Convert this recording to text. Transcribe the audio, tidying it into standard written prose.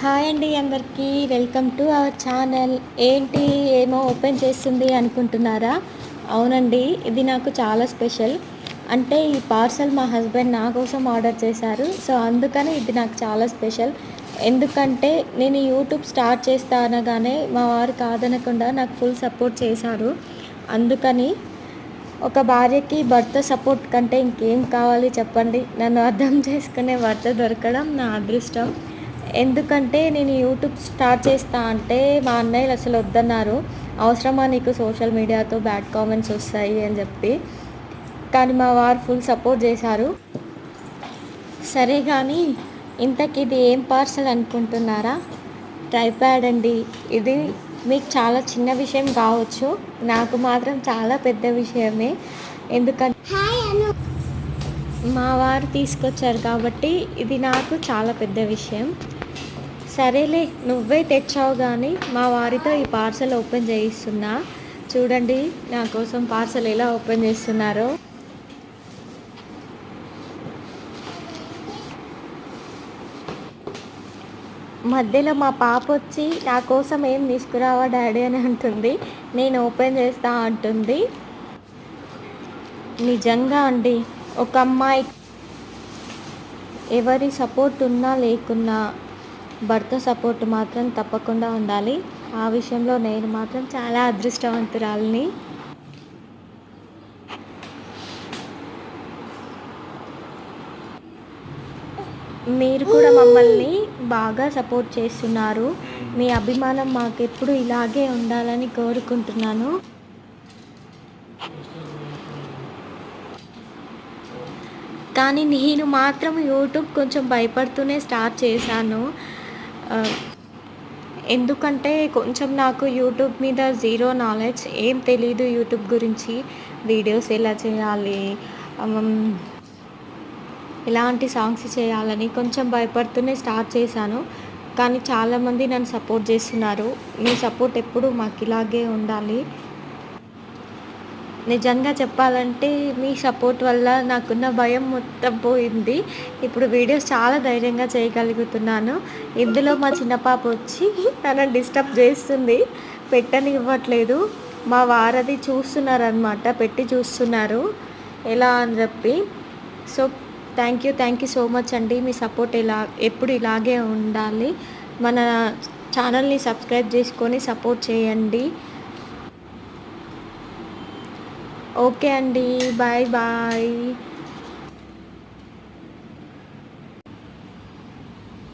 Hi అండి అందరికీ welcome to our channel. ఏంటి ఏమో ఓపెన్ చేస్తుంది అనుకుంటున్నారా? అవునండి, ఇది నాకు చాలా స్పెషల్. అంటే ఈ పార్సల్ మా హస్బెండ్ నా కోసం ఆర్డర్ చేశారు. సో అందుకని ఇది నాకు చాలా స్పెషల్. ఎందుకంటే నేను యూట్యూబ్ స్టార్ట్ చేస్తా అనగానే మా వారు కాదనకుండా నాకు ఫుల్ సపోర్ట్ చేశారు. అందుకని ఒక భార్యకి భర్త సపోర్ట్ కంటే ఇంకేం కావాలి చెప్పండి. నన్ను అర్థం చేసుకునే భర్త దొరకడం నా అదృష్టం. ఎందుకంటే నేను యూట్యూబ్ స్టార్ట్ చేస్తా అంటే మా అన్నయ్యలు అసలు వద్దన్నారు. అవసరమా నీకు సోషల్ మీడియాతో బ్యాడ్ కామెంట్స్ వస్తాయి అని చెప్పి. కానీ మా వారు ఫుల్ సపోర్ట్ చేశారు. సరే కానీ ఇంతకీ ఇది ఏం పార్సల్ అనుకుంటున్నారా? ట్రైప్యాడ్ అండి. ఇది మీకు చాలా చిన్న విషయం కావచ్చు, నాకు మాత్రం చాలా పెద్ద విషయమే. ఎందుకంటే మా వారు తీసుకొచ్చారు కాబట్టి ఇది నాకు చాలా పెద్ద విషయం. సరేలే, నువ్వే తెచ్చావు కానీ మా వారితో ఈ పార్సల్ ఓపెన్ చేయిస్తున్నా. చూడండి నా కోసం పార్సల్ ఎలా ఓపెన్ చేస్తున్నారో. మధ్యలో మా పాప వచ్చి నా కోసం ఏం తీసుకురావా డాడీ అని అంటుంది. నేను ఓపెన్ చేస్తా అంటుంది. నిజంగా అండి, ఒక అమ్మాయి ఎవరి సపోర్ట్ ఉన్నా లేకున్నా భర్త సపోర్ట్ మాత్రం తప్పకుండా ఉండాలి. ఆ విషయంలో నేను మాత్రం చాలా అదృష్టవంతురాలిని. మీరు కూడా మమ్మల్ని బాగా సపోర్ట్ చేస్తున్నారు. మీ అభిమానం మాకెప్పుడు ఇలాగే ఉండాలని కోరుకుంటున్నాను. కానీ నేను మాత్రం యూట్యూబ్ కొంచెం భయపడుతూనే స్టార్ట్ చేశాను. ఎందుకంటే కొంచెం నాకు యూట్యూబ్ మీద జీరో నాలెడ్జ్, ఏం తెలీదు యూట్యూబ్ గురించి. వీడియోస్ ఎలా చేయాలి, ఎలాంటి సాంగ్స్ చేయాలని కొంచెం భయపడుతూనే స్టార్ట్ చేశాను. కానీ చాలామంది నన్ను సపోర్ట్ చేస్తున్నారు. మీ సపోర్ట్ ఎప్పుడు మాకు ఇలాగే ఉండాలి. నిజంగా చెప్పాలంటే మీ సపోర్ట్ వల్ల నాకున్న భయం మొత్తం పోయింది. ఇప్పుడు వీడియోస్ చాలా ధైర్యంగా చేయగలుగుతున్నాను. ఇందులో మా చిన్న పాప వచ్చి తనని డిస్టర్బ్ చేస్తుంది, పెట్టనివ్వట్లేదు. మా వారది చూస్తున్నారనమాట, పెట్టి చూస్తున్నారు ఎలా అని చెప్పి. So thank you so much అండి. మీ సపోర్ట్ ఎప్పుడు ఇలాగే ఉండాలి. మన ఛానల్ని సబ్స్క్రైబ్ చేసుకొని సపోర్ట్ చేయండి. ఓకే అండి, బాయ్ బాయ్.